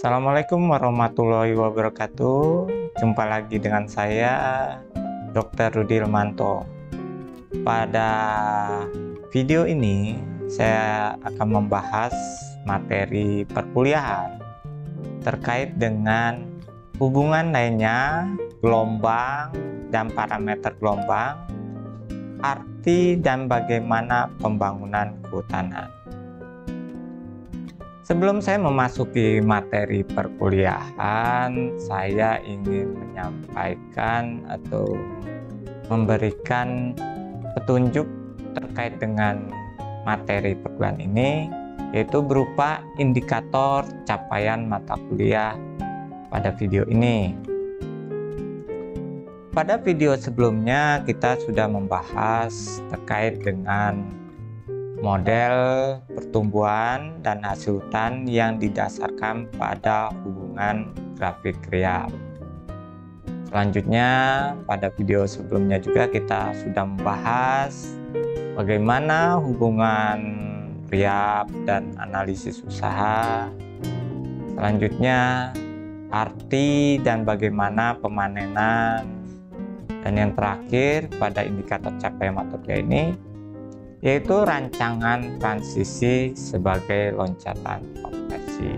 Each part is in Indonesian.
Assalamualaikum warahmatullahi wabarakatuh. Jumpa lagi dengan saya, Dr. Rudi Ilmanto. Pada video ini, saya akan membahas materi perkuliahan terkait dengan hubungan lainnya, gelombang dan parameter gelombang, arti dan bagaimana pembangunan kehutanan. Sebelum saya memasuki materi perkuliahan, saya ingin menyampaikan atau memberikan petunjuk terkait dengan materi perkuliahan ini, yaitu berupa indikator capaian mata kuliah pada video ini. Pada video sebelumnya kita sudah membahas terkait dengan model pertumbuhan dan hasil hutan yang didasarkan pada hubungan grafik Riyab. Selanjutnya, pada video sebelumnya juga kita sudah membahas bagaimana hubungan Riyab dan analisis usaha. Selanjutnya, arti dan bagaimana pemanenan. Dan yang terakhir pada indikator capaian mata kuliah ini, yaitu rancangan transisi sebagai loncatan konversi.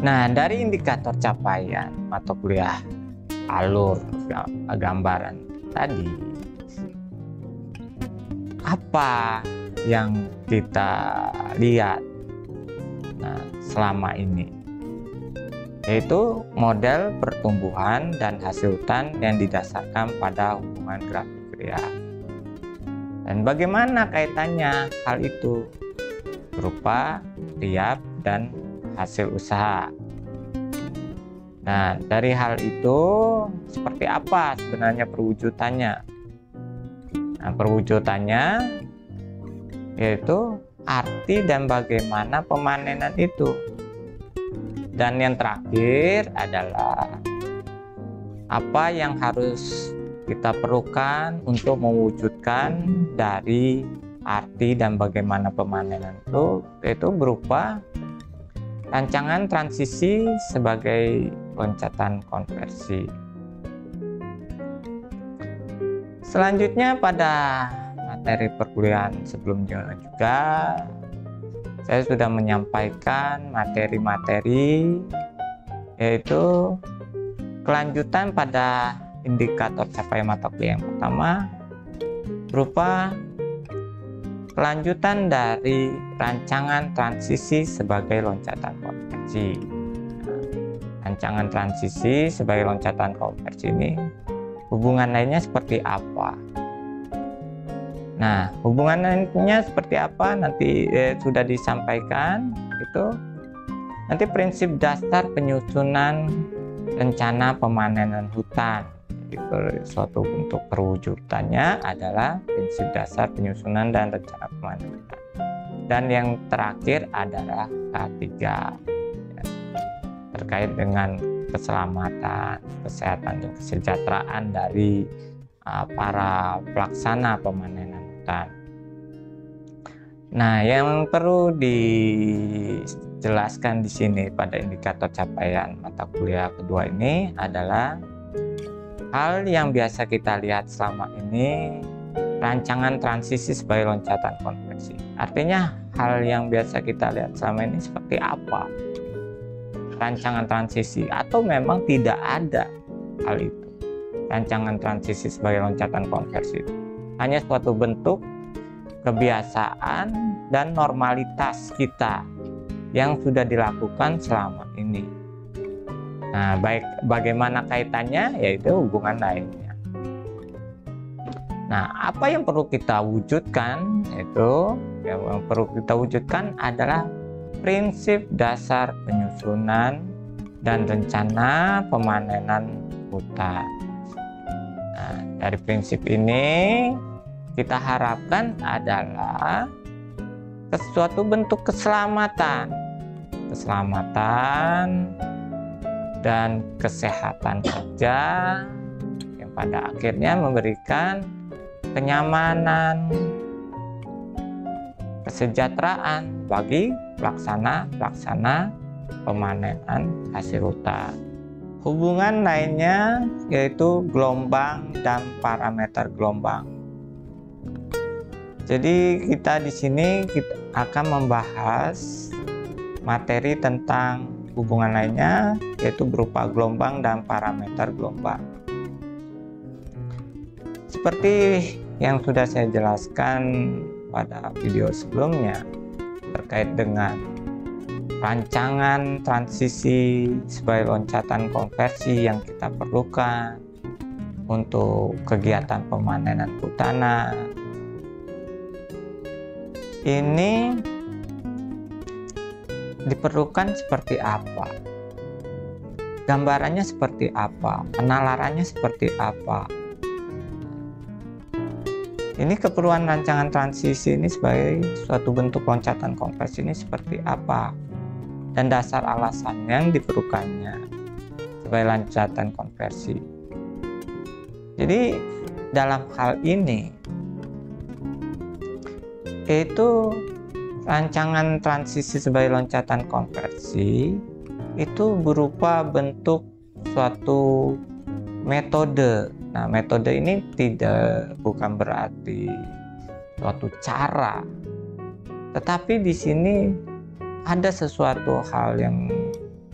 Nah, dari indikator capaian mata kuliah alur gambaran tadi, apa yang kita lihat selama ini? Yaitu model pertumbuhan dan hasil hutan yang didasarkan pada hubungan grafik Riyab. Dan bagaimana kaitannya hal itu berupa Riyab dan hasil usaha. Nah, dari hal itu seperti apa sebenarnya perwujudannya? Nah, perwujudannya yaitu arti dan bagaimana pemanenan itu. Dan yang terakhir adalah apa yang harus kita perlukan untuk mewujudkan dari arti dan bagaimana pemanenan itu, yaitu berupa rancangan transisi sebagai loncatan konversi. Selanjutnya pada materi perkuliahan sebelumnya juga saya sudah menyampaikan materi-materi, yaitu kelanjutan pada indikator capaian mata kuliah yang pertama berupa kelanjutan dari rancangan transisi sebagai loncatan konversi. Rancangan transisi sebagai loncatan konversi ini hubungan lainnya seperti apa? Nah, hubungan lainnya seperti apa nanti sudah disampaikan. Itu nanti prinsip dasar penyusunan rencana pemanenan hutan. Suatu bentuk perwujudannya adalah prinsip dasar penyusunan dan rencana pemanenan hutan. Dan yang terakhir adalah K3 ya, terkait dengan keselamatan, kesehatan, dan kesejahteraan dari para pelaksana pemanenan hutan. Nah, yang perlu dijelaskan di sini pada indikator capaian mata kuliah kedua ini adalah hal yang biasa kita lihat selama ini, rancangan transisi sebagai loncatan konversi. Artinya hal yang biasa kita lihat selama ini seperti apa? Rancangan transisi atau memang tidak ada hal itu. Rancangan transisi sebagai loncatan konversi itu hanya suatu bentuk kebiasaan dan normalitas kita yang sudah dilakukan selama ini. Nah, bagaimana kaitannya? Yaitu hubungan lainnya. Nah, apa yang perlu kita wujudkan? Yang perlu kita wujudkan adalah prinsip dasar penyusunan dan rencana pemanenan hutan. Nah, dari prinsip ini kita harapkan adalah sesuatu bentuk keselamatan dan kesehatan kerja yang pada akhirnya memberikan kenyamanan, kesejahteraan bagi pelaksana pemanenan hasil hutan. Hubungan lainnya yaitu gelombang dan parameter gelombang. Jadi kita di sini akan membahas materi tentang hubungan lainnya yaitu berupa gelombang dan parameter gelombang. Seperti yang sudah saya jelaskan pada video sebelumnya terkait dengan rancangan transisi sebagai loncatan konversi yang kita perlukan untuk kegiatan pemanenan kehutanan. Ini diperlukan seperti apa? Gambarannya seperti apa? Penalarannya seperti apa? Ini keperluan rancangan transisi ini sebagai suatu bentuk loncatan konversi ini seperti apa? Dan dasar alasan yang diperlukannya sebagai loncatan konversi. Jadi dalam hal ini yaitu rancangan transisi sebagai loncatan konversi itu berupa bentuk suatu metode. Nah, metode ini bukan berarti suatu cara, tetapi di sini ada sesuatu hal yang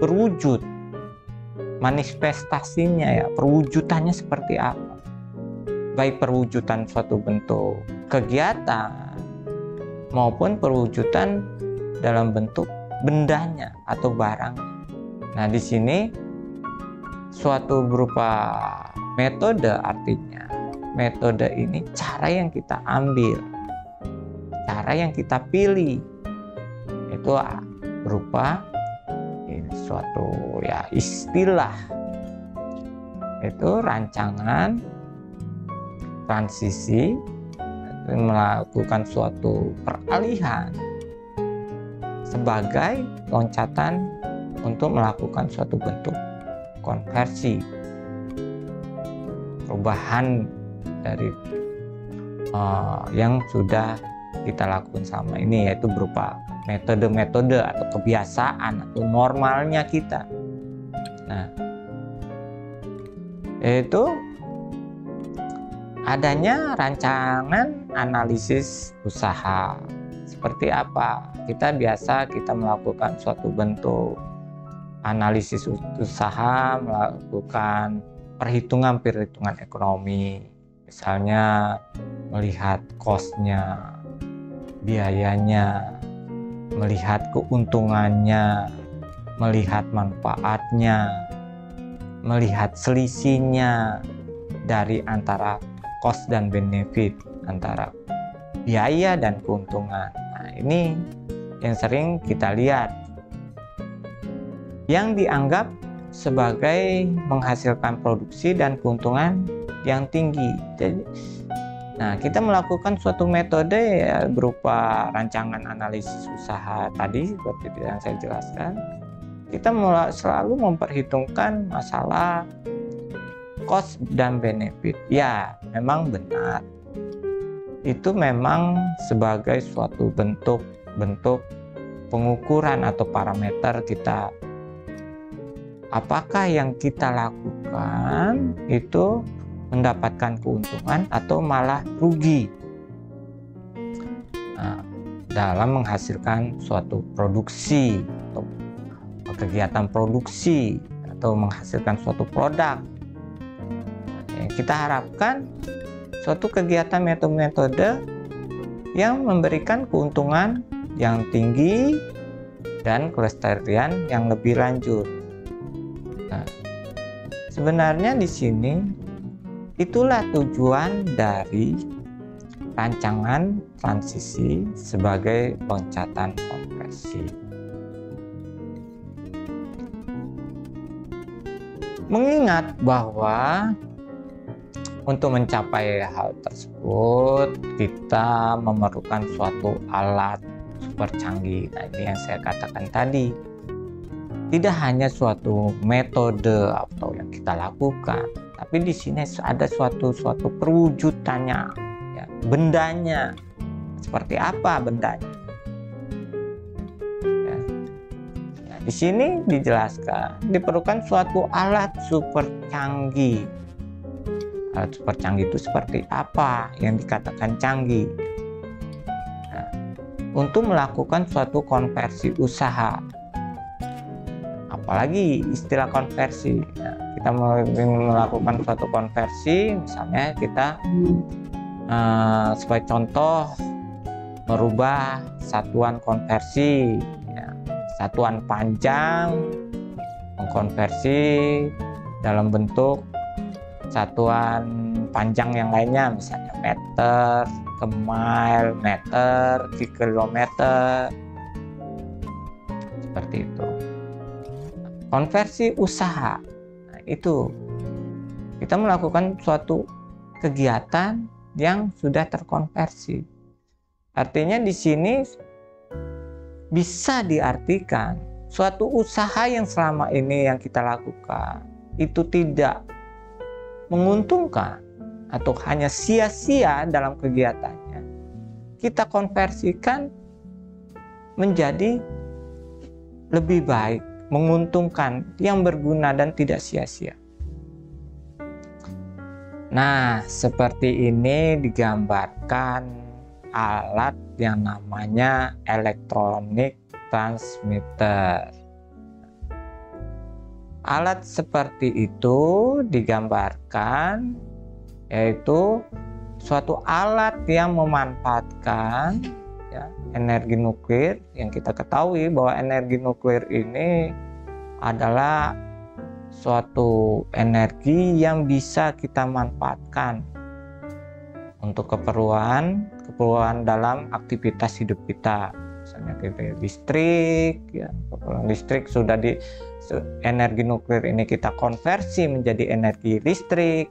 berwujud, manifestasinya ya, perwujudannya seperti apa? Baik perwujudan suatu bentuk kegiatan maupun perwujudan dalam bentuk bendanya atau barang. Nah, di sini suatu berupa metode, artinya metode ini cara yang kita ambil, cara yang kita pilih. Itu berupa suatu ya istilah, itu rancangan transisi, melakukan suatu peralihan sebagai loncatan untuk melakukan suatu bentuk konversi, perubahan dari yang sudah kita lakukan selama ini, yaitu berupa metode-metode atau kebiasaan atau normalnya kita. Nah, yaitu adanya rancangan analisis usaha. Seperti apa? Kita melakukan suatu bentuk analisis usaha, melakukan perhitungan ekonomi, misalnya melihat cost-nya, biayanya, melihat keuntungannya, melihat manfaatnya, melihat selisihnya dari antara cost dan benefit, antara biaya dan keuntungan. Nah, ini yang sering kita lihat, yang dianggap sebagai menghasilkan produksi dan keuntungan yang tinggi. Jadi, nah, kita melakukan suatu metode ya, berupa rancangan analisis usaha tadi seperti yang saya jelaskan. Kita selalu memperhitungkan masalah cost dan benefit. Ya, memang benar. Itu memang sebagai suatu bentuk pengukuran atau parameter kita. Apakah yang kita lakukan itu mendapatkan keuntungan atau malah rugi dalam menghasilkan suatu produksi atau kegiatan produksi atau menghasilkan suatu produk. Kita harapkan suatu kegiatan metode yang memberikan keuntungan yang tinggi dan kelestarian yang lebih lanjut. Nah, sebenarnya di sini itulah tujuan dari rancangan transisi sebagai loncatan konversi. Mengingat bahwa untuk mencapai hal tersebut kita memerlukan suatu alat super canggih. Nah, ini yang saya katakan tadi. Tidak hanya suatu metode atau yang kita lakukan, tapi di sini ada suatu perwujudannya, ya, bendanya. Seperti apa bendanya? Ya. Nah, Di sini dijelaskan diperlukan suatu alat super canggih. Alat super canggih itu seperti apa yang dikatakan canggih? Nah, untuk melakukan suatu konversi usaha. Apalagi istilah konversi. Nah, kita melakukan suatu konversi, misalnya kita sebagai contoh merubah satuan konversi, ya, satuan panjang mengkonversi dalam bentuk satuan panjang yang lainnya, misalnya meter ke mile, meter ke kilometer, seperti itu. Konversi usaha, nah, itu kita melakukan suatu kegiatan yang sudah terkonversi. Artinya di sini bisa diartikan suatu usaha yang selama ini yang kita lakukan itu tidak menguntungkan atau hanya sia-sia dalam kegiatannya, kita konversikan menjadi lebih baik, menguntungkan, yang berguna dan tidak sia-sia. Nah, seperti ini digambarkan alat yang namanya elektronik transmitter. Alat seperti itu digambarkan yaitu suatu alat yang memanfaatkan, ya, energi nuklir, yang kita ketahui bahwa energi nuklir ini adalah suatu energi yang bisa kita manfaatkan untuk keperluan dalam aktivitas hidup kita. Misalnya kita listrik, ya, listrik sudah energi nuklir ini kita konversi menjadi energi listrik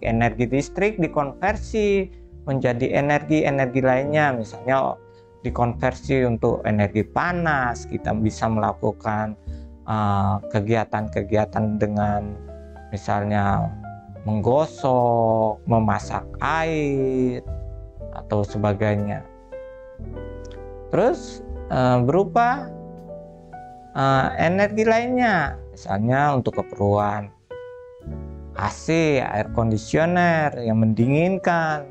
dikonversi menjadi energi lainnya, misalnya dikonversi untuk energi panas. Kita bisa melakukan kegiatan-kegiatan dengan misalnya menggosok, memasak air atau sebagainya. Terus berupa energi lainnya, misalnya untuk keperluan AC, air conditioner yang mendinginkan,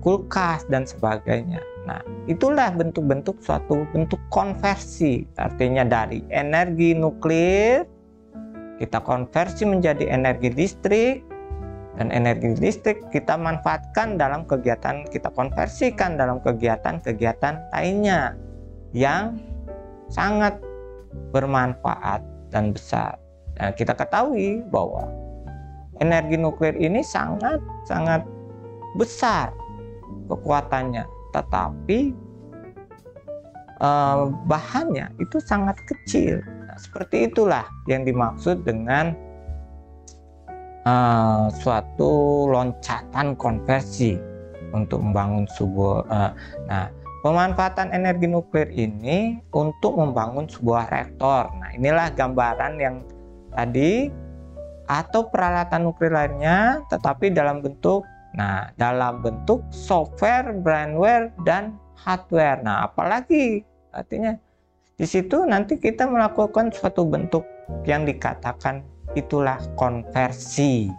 kulkas dan sebagainya. Nah, itulah bentuk-bentuk suatu bentuk konversi. Artinya dari energi nuklir kita konversi menjadi energi listrik, dan energi listrik kita manfaatkan dalam kegiatan, kita konversikan dalam kegiatan-kegiatan lainnya yang sangat bermanfaat dan besar. Nah, kita ketahui bahwa energi nuklir ini sangat besar kekuatannya, tetapi bahannya itu sangat kecil. Nah, seperti itulah yang dimaksud dengan suatu loncatan konversi untuk membangun sebuah pemanfaatan energi nuklir ini untuk membangun sebuah reaktor. Nah, inilah gambaran yang tadi, atau peralatan nuklir lainnya, tetapi dalam bentuk software, brandware, dan hardware. Nah, apalagi artinya di situ nanti kita melakukan suatu bentuk yang dikatakan itulah konversi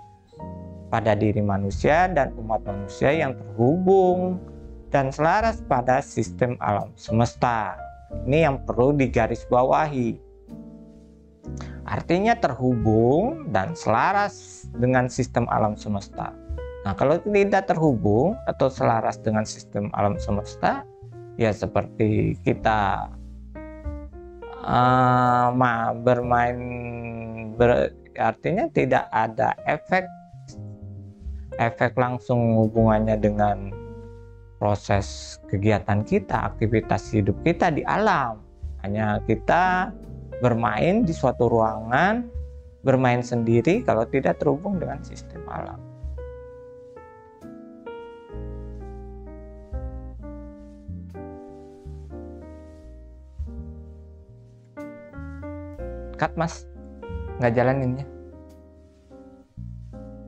pada diri manusia dan umat manusia yang terhubung dan selaras pada sistem alam semesta. Ini yang perlu digarisbawahi. Artinya terhubung dan selaras dengan sistem alam semesta. Nah, kalau tidak terhubung atau selaras dengan sistem alam semesta, ya seperti kita artinya tidak ada efek langsung hubungannya dengan proses kegiatan kita, aktivitas hidup kita di alam. Hanya kita bermain di suatu ruangan, bermain sendiri kalau tidak terhubung dengan sistem alam. Cut, Mas, nggak jalaninnya.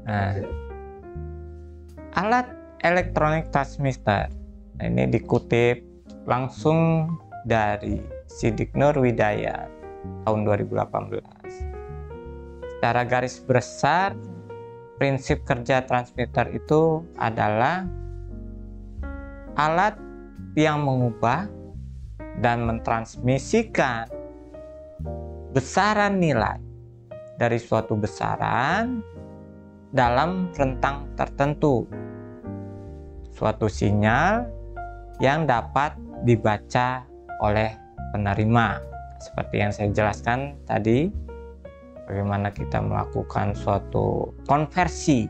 Nah, alat elektronik transmitter, nah, ini dikutip langsung dari Sidik Nur Widayat tahun 2018. Secara garis besar, prinsip kerja transmitter itu adalah alat yang mengubah dan mentransmisikan besaran nilai dari suatu besaran dalam rentang tertentu, suatu sinyal yang dapat dibaca oleh penerima. Seperti yang saya jelaskan tadi, bagaimana kita melakukan suatu konversi,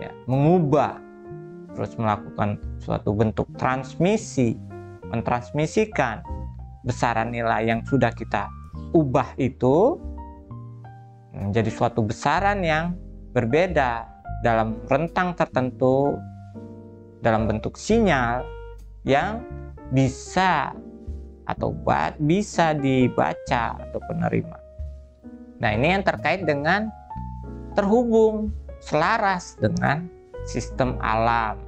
ya, mengubah, terus melakukan suatu bentuk transmisi, mentransmisikan besaran nilai yang sudah kita ubah itu menjadi suatu besaran yang berbeda dalam rentang tertentu, dalam bentuk sinyal yang bisa atau bisa dibaca atau penerima. Nah, ini yang terkait dengan terhubung, selaras dengan sistem alam.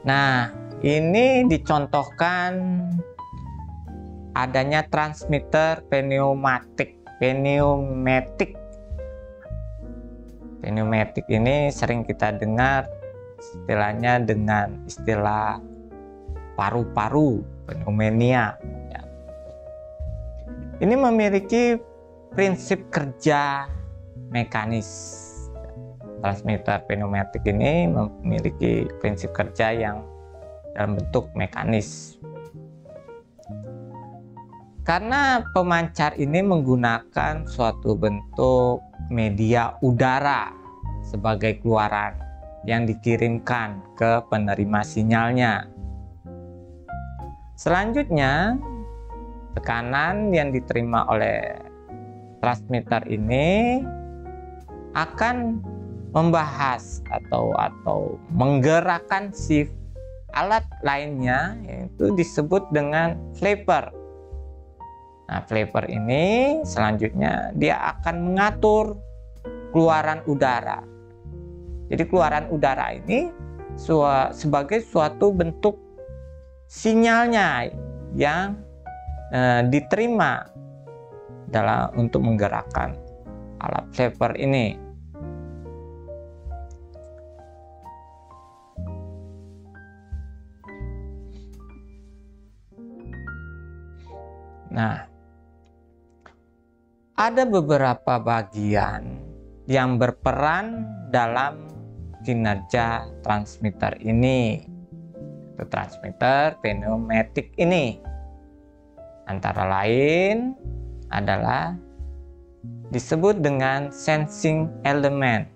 Nah, ini dicontohkan adanya transmitter pneumatik. Pneumatik ini sering kita dengar istilahnya dengan istilah paru-paru, pneumonia. Ya. Ini memiliki prinsip kerja mekanis. Transmitter pneumatik ini memiliki prinsip kerja yang dalam bentuk mekanis. Karena pemancar ini menggunakan suatu bentuk media udara sebagai keluaran yang dikirimkan ke penerima sinyalnya. Selanjutnya, tekanan yang diterima oleh transmitter ini akan membahas atau menggerakkan si alat lainnya, yaitu disebut dengan flapper. Nah, flapper ini selanjutnya dia akan mengatur keluaran udara. Jadi keluaran udara ini sebagai suatu bentuk sinyalnya yang diterima untuk menggerakkan alat flapper ini. Nah, ada beberapa bagian yang berperan dalam kinerja transmitter ini, transmitter pneumatik ini. Antara lain adalah disebut dengan sensing element.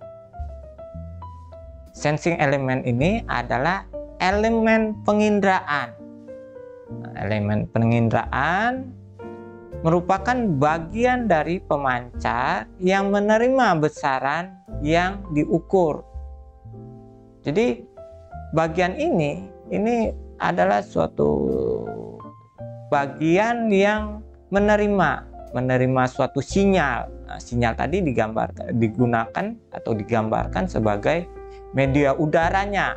Sensing element ini adalah elemen penginderaan. Elemen penginderaan merupakan bagian dari pemancar yang menerima besaran yang diukur. Jadi bagian ini adalah suatu bagian yang menerima suatu sinyal. Nah, sinyal tadi digambarkan sebagai media udaranya,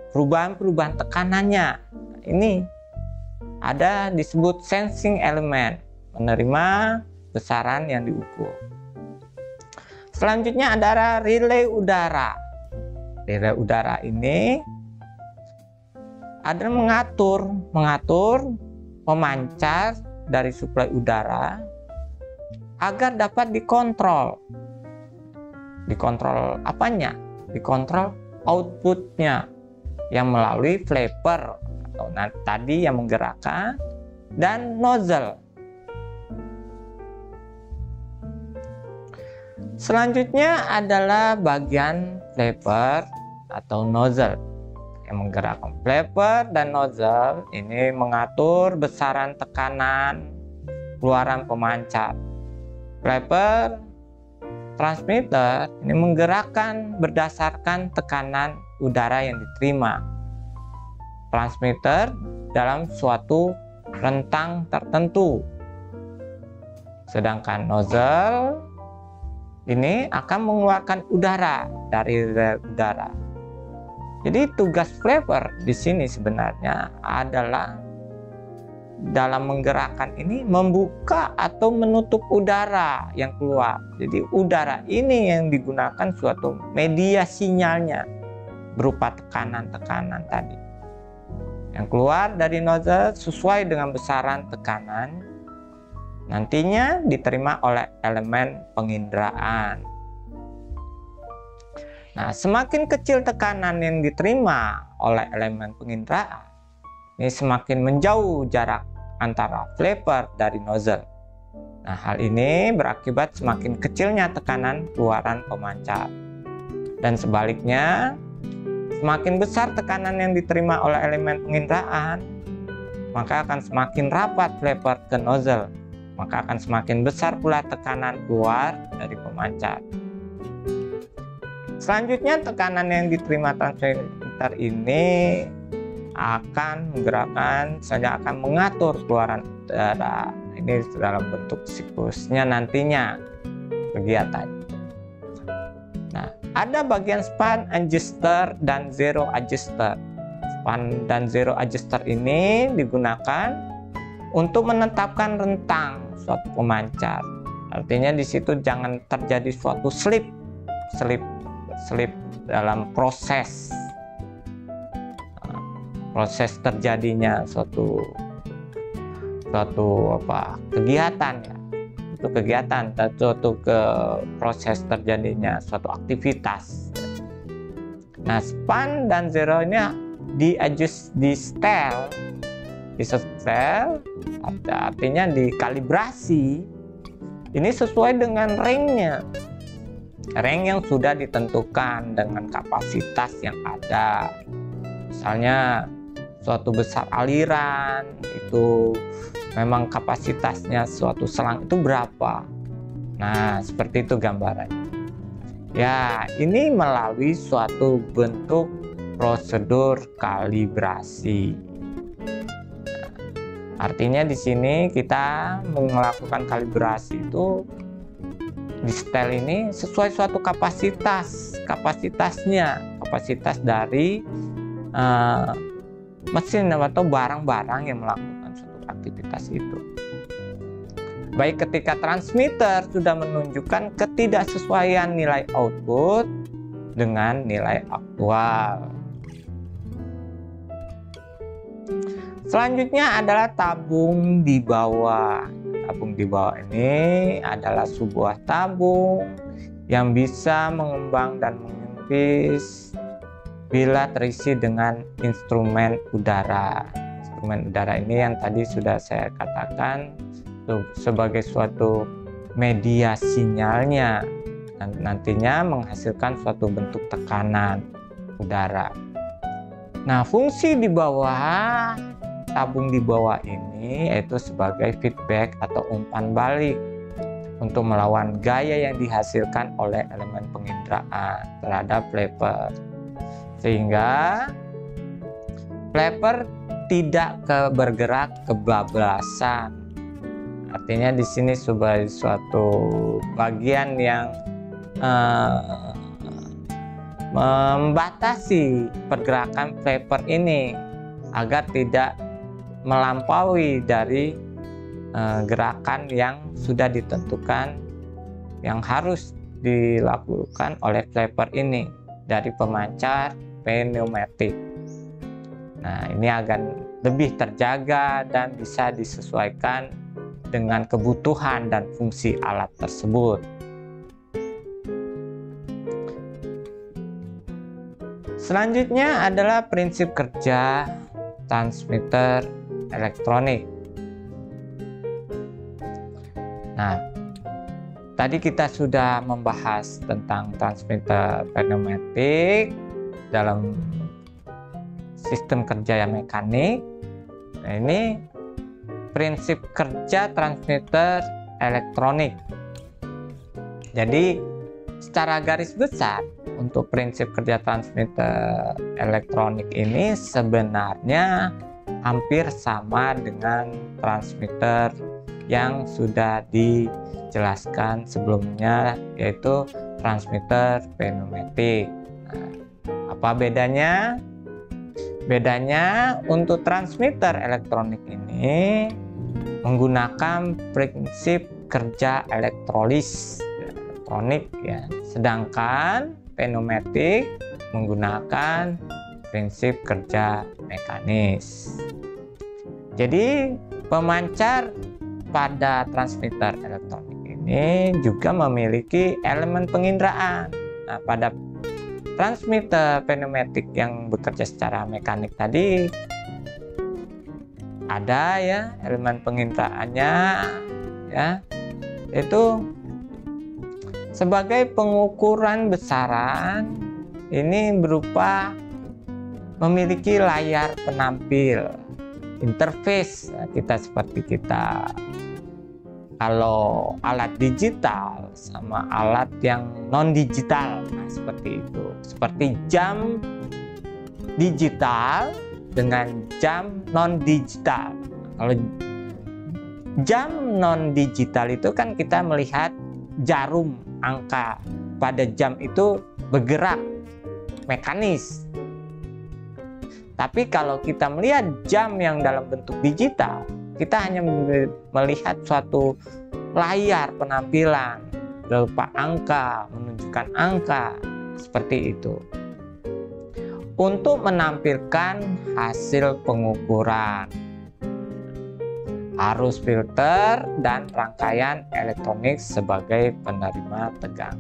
perubahan tekanannya. Ini ada disebut sensing element, menerima besaran yang diukur. Selanjutnya adalah relay udara. Relay udara ini adalah mengatur pemancar dari suplai udara agar dapat dikontrol. Dikontrol apanya? Dikontrol outputnya yang melalui flapper atau tadi yang menggerakkan dan nozzle. Selanjutnya adalah bagian flapper atau nozzle yang menggerakkan. Flapper dan nozzle ini mengatur besaran tekanan keluaran pemancar. Flapper transmitter ini menggerakkan berdasarkan tekanan udara yang diterima transmitter dalam suatu rentang tertentu. Sedangkan nozzle ini akan mengeluarkan udara dari rel udara. Jadi tugas flapper di sini sebenarnya adalah dalam menggerakkan ini membuka atau menutup udara yang keluar. Jadi udara ini yang digunakan suatu media sinyalnya berupa tekanan-tekanan tadi. Yang keluar dari nozzle sesuai dengan besaran tekanan nantinya diterima oleh elemen penginderaan. Nah, semakin kecil tekanan yang diterima oleh elemen penginderaan, ini semakin menjauh jarak antara flapper dari nozzle. Nah, hal ini berakibat semakin kecilnya tekanan keluaran pemancar. Dan sebaliknya, semakin besar tekanan yang diterima oleh elemen penginderaan, maka akan semakin rapat flapper ke nozzle. Maka akan semakin besar pula tekanan keluar dari pemancar. Selanjutnya, tekanan yang diterima transmitter ini akan menggerakkan, saja akan mengatur keluaran udara. Ini dalam bentuk siklusnya nantinya kegiatan. Nah, ada bagian span adjuster dan zero adjuster. Span dan zero adjuster ini digunakan untuk menetapkan rentang suatu pemancar. Artinya di situ jangan terjadi suatu slip dalam proses terjadinya suatu kegiatan ya. Itu kegiatan suatu proses terjadinya suatu aktivitas. Nah, span dan zero ini di setel artinya dikalibrasi ini sesuai dengan ringnya, ring yang sudah ditentukan dengan kapasitas yang ada. Misalnya suatu besar aliran itu memang kapasitasnya suatu selang itu berapa. Nah, seperti itu gambarannya. Ya, ini melalui suatu bentuk prosedur kalibrasi. Artinya di sini kita melakukan kalibrasi itu di setel ini sesuai suatu kapasitas dari mesin atau barang-barang yang melakukan suatu aktivitas itu. Baik ketika transmitter sudah menunjukkan ketidaksesuaian nilai output dengan nilai aktual. Selanjutnya adalah tabung di bawah. Tabung di bawah ini adalah sebuah tabung yang bisa mengembang dan mengempis bila terisi dengan instrumen udara. Instrumen udara ini yang tadi sudah saya katakan sebagai suatu media sinyalnya dan nantinya menghasilkan suatu bentuk tekanan udara. Nah, fungsi di bawah tabung di bawah ini yaitu sebagai feedback atau umpan balik untuk melawan gaya yang dihasilkan oleh elemen penginderaan terhadap flapper, sehingga flapper tidak bergerak kebablasan. Artinya di sini sebagai suatu bagian yang membatasi pergerakan flapper ini agar tidak melampaui dari gerakan yang sudah ditentukan yang harus dilakukan oleh flapper ini dari pemancar pneumatik. Nah, ini agar lebih terjaga dan bisa disesuaikan dengan kebutuhan dan fungsi alat tersebut. Selanjutnya adalah prinsip kerja transmitter elektronik. Nah, tadi kita sudah membahas tentang transmitter pneumatik dalam sistem kerja yang mekanik. Nah, ini prinsip kerja transmitter elektronik. Jadi, secara garis besar untuk prinsip kerja transmitter elektronik ini sebenarnya hampir sama dengan transmitter yang sudah dijelaskan sebelumnya, yaitu transmitter pneumatik. Nah, apa bedanya? Bedanya untuk transmitter elektronik ini menggunakan prinsip kerja elektronik ya. Sedangkan pneumatik menggunakan prinsip kerja mekanis. Jadi pemancar pada transmitter elektronik ini juga memiliki elemen penginderaan. Nah, pada transmitter pneumatik yang bekerja secara mekanik tadi ada ya elemen penginderaannya ya, itu sebagai pengukuran besaran ini berupa memiliki layar penampil interface. Nah, kita kalau alat digital sama alat yang non digital, nah seperti itu, seperti jam digital dengan jam non digital. Kalau jam non digital itu kan kita melihat jarum angka pada jam itu bergerak mekanis. Tapi kalau kita melihat jam yang dalam bentuk digital, kita hanya melihat suatu layar penampilan berupa angka, menunjukkan angka seperti itu. Untuk menampilkan hasil pengukuran, arus filter dan rangkaian elektronik sebagai penerima tegang.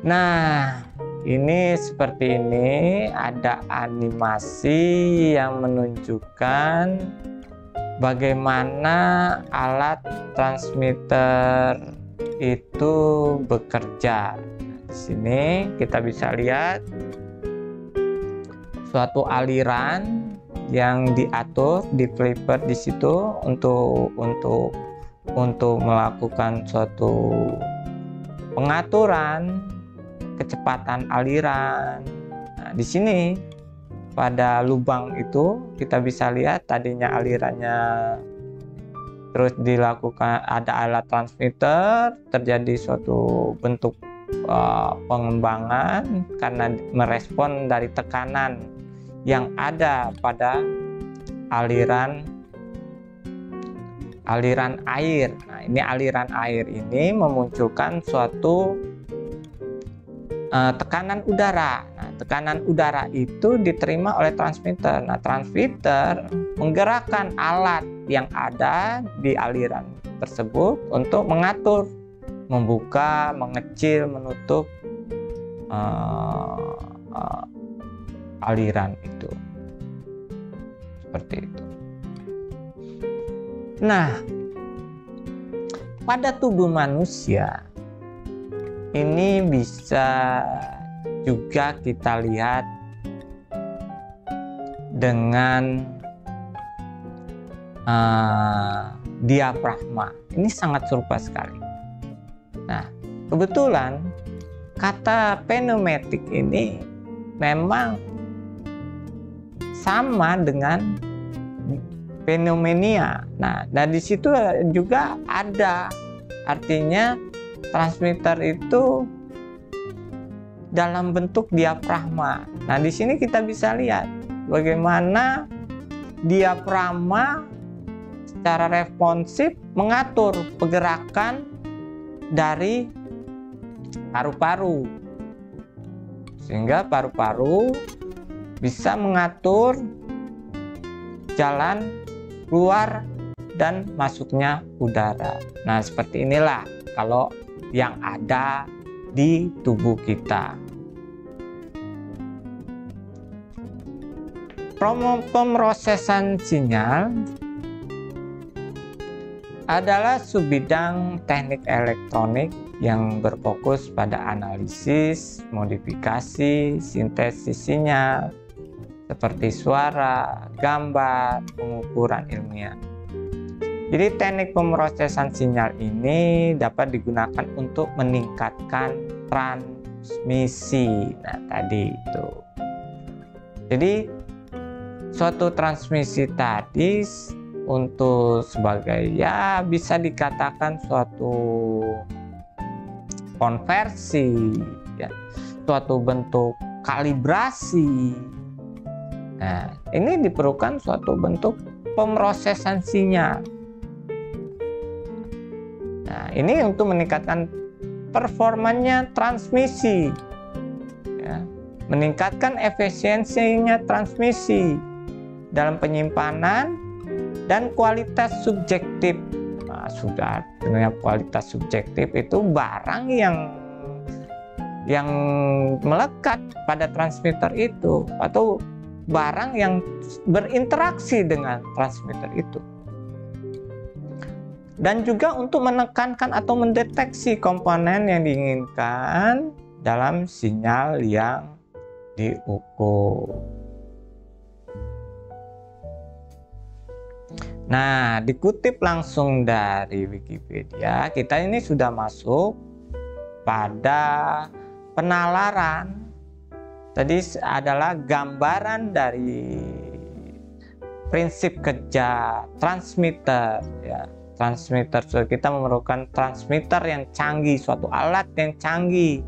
Nah, ini seperti ini, ada animasi yang menunjukkan bagaimana alat transmitter itu bekerja. Di sini kita bisa lihat suatu aliran yang diatur di flipper di situ untuk melakukan suatu pengaturan kecepatan aliran. Nah, di sini pada lubang itu kita bisa lihat tadinya alirannya, terus dilakukan ada alat transmitter, terjadi suatu bentuk pengembangan karena merespon dari tekanan yang ada pada aliran air. Nah, ini aliran air ini memunculkan suatu tekanan udara. Nah, tekanan udara itu diterima oleh transmitter. Nah, transmitter menggerakkan alat yang ada di aliran tersebut untuk mengatur, membuka, mengecil, menutup aliran itu. Seperti itu. Nah, pada tubuh manusia ini bisa juga kita lihat dengan diafragma. Ini sangat serupa sekali. Nah, kebetulan kata pneumatik ini memang sama dengan pneumonia. Nah, di situ juga ada artinya transmitter itu dalam bentuk diafragma. Nah, di sini kita bisa lihat bagaimana diafragma secara responsif mengatur pergerakan dari paru-paru, sehingga paru-paru bisa mengatur jalan keluar dan masuknya udara. Nah, seperti inilah kalau yang ada di tubuh kita. Pemrosesan sinyal adalah subbidang teknik elektronik yang berfokus pada analisis, modifikasi, sintesis sinyal seperti suara, gambar, pengukuran ilmiah. Jadi teknik pemrosesan sinyal ini dapat digunakan untuk meningkatkan transmisi. Nah, tadi itu. Jadi suatu transmisi tadi untuk sebagai ya bisa dikatakan suatu konversi ya, suatu bentuk kalibrasi. Nah, ini diperlukan suatu bentuk pemrosesan sinyal. Nah, ini untuk meningkatkan performanya transmisi, ya, meningkatkan efisiensinya transmisi dalam penyimpanan dan kualitas subjektif. Nah, sudah dengan kualitas subjektif itu barang yang melekat pada transmitter itu atau barang yang berinteraksi dengan transmitter itu, dan juga untuk menekankan atau mendeteksi komponen yang diinginkan dalam sinyal yang diukur. Nah, dikutip langsung dari Wikipedia, kita ini sudah masuk pada penalaran. Tadi adalah gambaran dari prinsip kerja transmitter, ya. Transmitter, so kita memerlukan transmitter yang canggih, suatu alat yang canggih,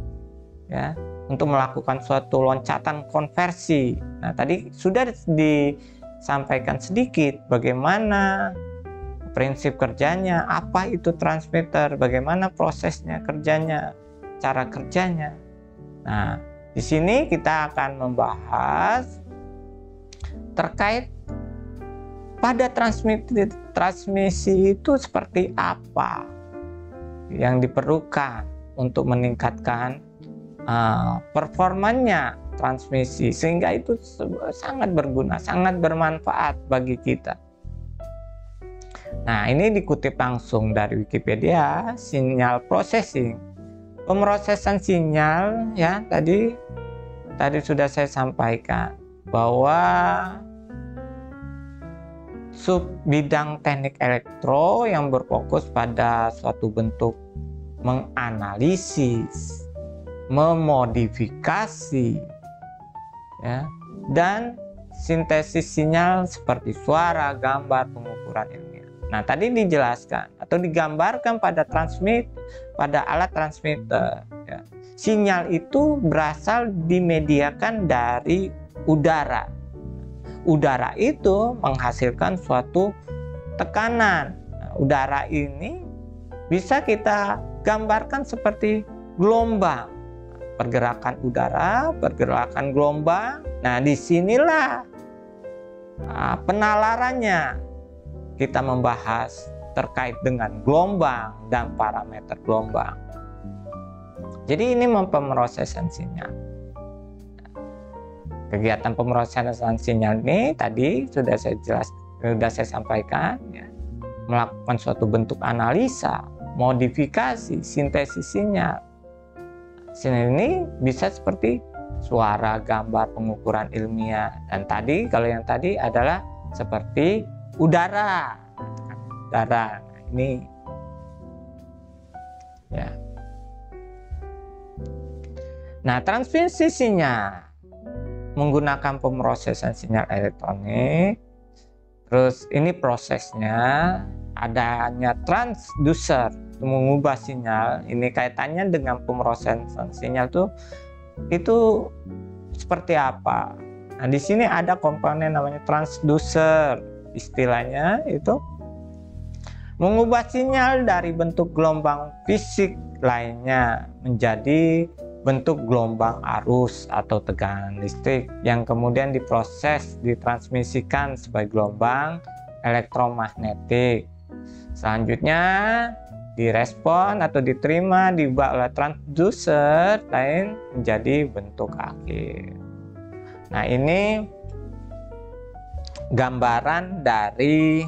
ya, untuk melakukan suatu loncatan konversi. Nah, tadi sudah disampaikan sedikit bagaimana prinsip kerjanya, apa itu transmitter, bagaimana prosesnya, kerjanya, cara kerjanya. Nah, di sini kita akan membahas terkait pada transmisi itu seperti apa yang diperlukan untuk meningkatkan performanya transmisi, sehingga itu sangat berguna, sangat bermanfaat bagi kita. Nah, ini dikutip langsung dari Wikipedia. Sinyal processing, pemrosesan sinyal, ya, tadi sudah saya sampaikan bahwa sub bidang teknik elektro yang berfokus pada suatu bentuk menganalisis, memodifikasi, ya, dan sintesis sinyal seperti suara, gambar, pengukuran ilmiah. Nah, tadi dijelaskan atau digambarkan pada alat transmitter, ya. Sinyal itu berasal dimediakan dari udara. Udara itu menghasilkan suatu tekanan. Nah, udara ini bisa kita gambarkan seperti gelombang. Pergerakan udara, pergerakan gelombang. Nah, disinilah penalarannya. Kita membahas terkait dengan gelombang dan parameter gelombang. Jadi ini pemrosesan sinyal. Kegiatan pemrosesan sinyal ini tadi sudah saya sampaikan, ya, melakukan suatu bentuk analisa, modifikasi, sintesis sinyal. Sinyal ini bisa seperti suara, gambar, pengukuran ilmiah, dan tadi kalau yang tadi adalah seperti udara. Udara ini, ya. Nah, transmisi sinyal menggunakan pemrosesan sinyal elektronik. Terus ini prosesnya, adanya transducer mengubah sinyal. Ini kaitannya dengan pemrosesan sinyal itu seperti apa? Nah, di sini ada komponen namanya transducer. Istilahnya itu mengubah sinyal dari bentuk gelombang fisik lainnya menjadi bentuk gelombang arus atau tegangan listrik yang kemudian diproses, ditransmisikan sebagai gelombang elektromagnetik. Selanjutnya direspon atau diterima diubah oleh transducer lain menjadi bentuk akhir. Nah, ini gambaran dari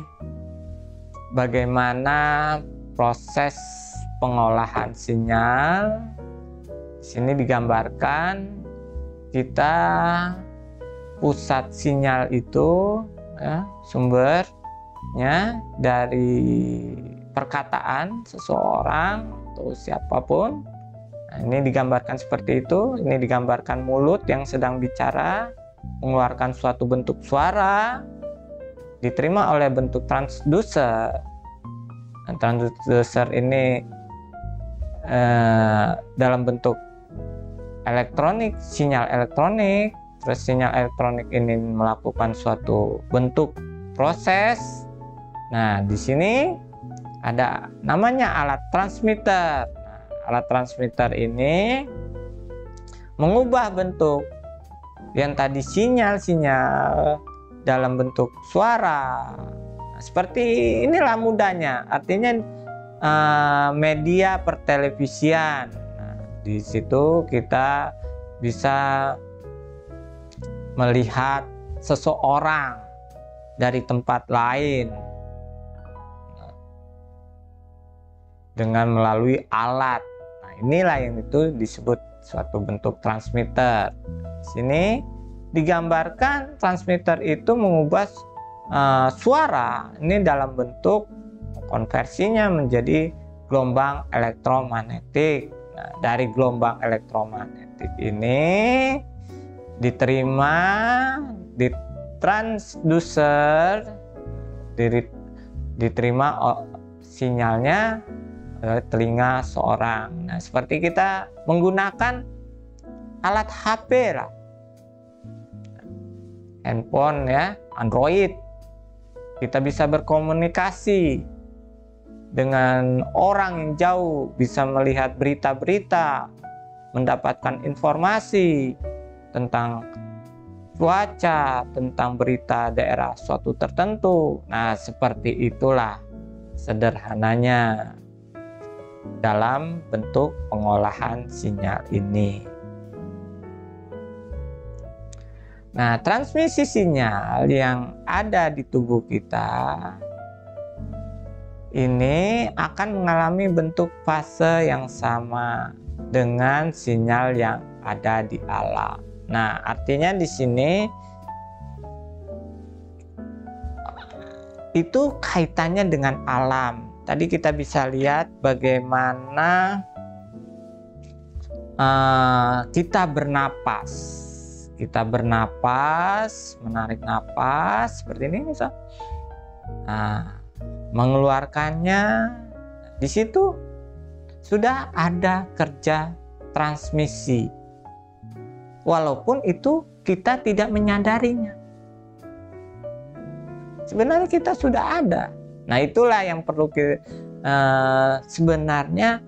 bagaimana proses pengolahan sinyal. Di sini digambarkan kita pusat sinyal itu, ya, sumbernya dari perkataan seseorang atau siapapun. Nah, ini digambarkan seperti itu. Ini digambarkan mulut yang sedang bicara mengeluarkan suatu bentuk suara, diterima oleh bentuk transducer. Nah, transducer ini dalam bentuk elektronik, sinyal elektronik. Terus sinyal elektronik ini melakukan suatu bentuk proses. Nah, di sini ada namanya alat transmitter. Nah, alat transmitter ini mengubah bentuk yang tadi sinyal-sinyal dalam bentuk suara. Nah, seperti inilah mudahnya. Artinya media pertelevisian. Nah, di situ kita bisa melihat seseorang dari tempat lain dengan melalui alat. Nah, inilah yang itu disebut suatu bentuk transmitter. Di sini digambarkan transmitter itu mengubah suara ini dalam bentuk konversinya menjadi gelombang elektromagnetik. Nah, dari gelombang elektromagnetik ini diterima di transducer, diterima sinyalnya oleh telinga seorang. Nah, seperti kita menggunakan alat HP lah, handphone ya, Android. Kita bisa berkomunikasi dengan orang yang jauh, bisa melihat berita-berita, mendapatkan informasi tentang cuaca, tentang berita daerah suatu tertentu. Nah, seperti itulah sederhananya dalam bentuk pengolahan sinyal ini. Nah, transmisi sinyal yang ada di tubuh kita ini akan mengalami bentuk fase yang sama dengan sinyal yang ada di alam. Nah, artinya di sini itu kaitannya dengan alam. Tadi kita bisa lihat bagaimana kita bernapas. Kita bernapas, menarik napas seperti ini misal. Nah, mengeluarkannya, di situ sudah ada kerja transmisi. Walaupun itu kita tidak menyadarinya. Sebenarnya kita sudah ada. Nah, itulah yang perlu sebenarnya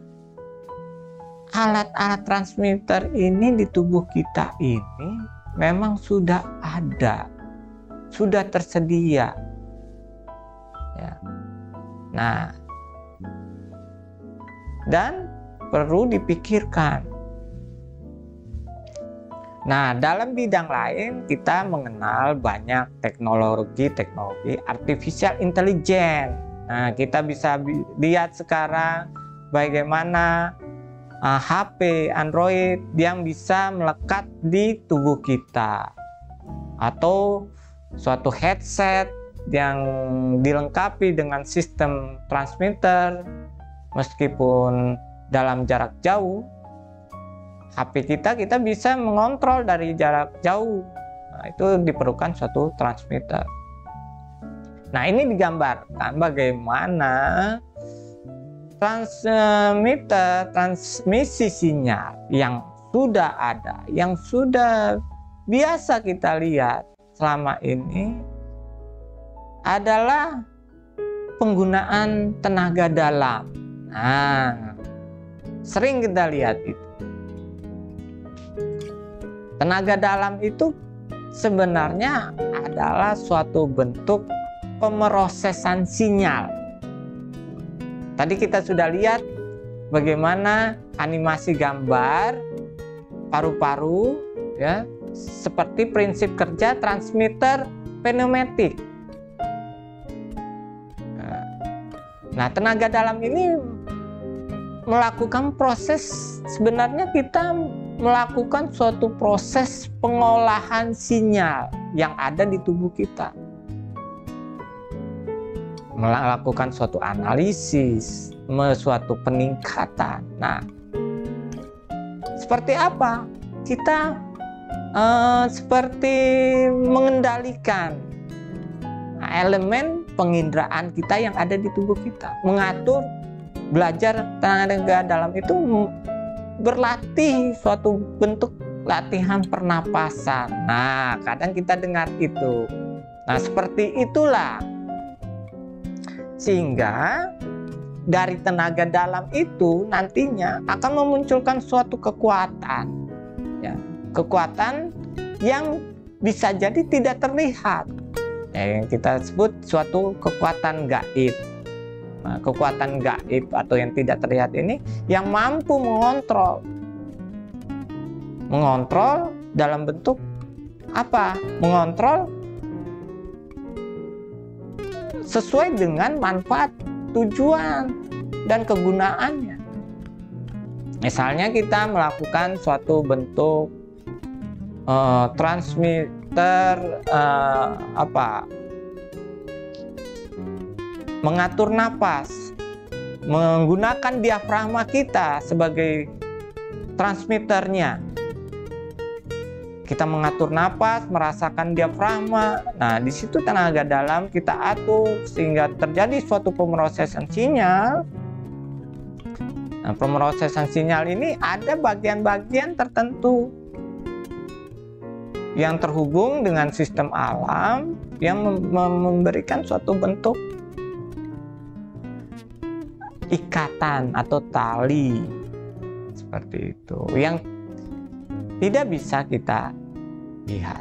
alat-alat transmitter ini di tubuh kita ini memang sudah ada, sudah tersedia. Ya. Nah, dan perlu dipikirkan. Nah, dalam bidang lain kita mengenal banyak teknologi artificial intelligence. Nah, kita bisa lihat sekarang bagaimana HP Android yang bisa melekat di tubuh kita, atau suatu headset yang dilengkapi dengan sistem transmitter meskipun dalam jarak jauh. HP kita bisa mengontrol dari jarak jauh. Nah, itu diperlukan suatu transmitter. Nah, ini digambarkan bagaimana transmisi sinyal yang sudah ada, yang sudah biasa kita lihat selama ini adalah penggunaan tenaga dalam. Nah, sering kita lihat itu. Tenaga dalam itu sebenarnya adalah suatu bentuk pemrosesan sinyal. Tadi kita sudah lihat bagaimana animasi gambar paru-paru ya, seperti prinsip kerja transmitter pneumatik. Nah, tenaga dalam ini melakukan proses, sebenarnya kita melakukan suatu proses pengolahan sinyal yang ada di tubuh kita, melakukan suatu analisis, suatu peningkatan. Nah, seperti apa? Kita seperti mengendalikan elemen penginderaan kita yang ada di tubuh kita, mengatur. Belajar tenaga dalam itu berlatih, suatu bentuk latihan pernapasan. Nah, kadang kita dengar itu. Nah, seperti itulah. Sehingga dari tenaga dalam itu nantinya akan memunculkan suatu kekuatan. Ya, kekuatan yang bisa jadi tidak terlihat. Ya, yang kita sebut suatu kekuatan gaib. Nah, kekuatan gaib atau yang tidak terlihat ini yang mampu mengontrol dalam bentuk apa? Mengontrol sesuai dengan manfaat, tujuan, dan kegunaannya. Misalnya kita melakukan suatu bentuk transmitter mengatur napas, menggunakan diafragma kita sebagai transmitternya. Kita mengatur napas, merasakan diafragma. Nah, di situ tenaga dalam kita atur sehingga terjadi suatu pemrosesan sinyal. Nah, pemrosesan sinyal ini ada bagian-bagian tertentu yang terhubung dengan sistem alam yang memberikan suatu bentuk ikatan atau tali seperti itu yang tidak bisa kita lihat.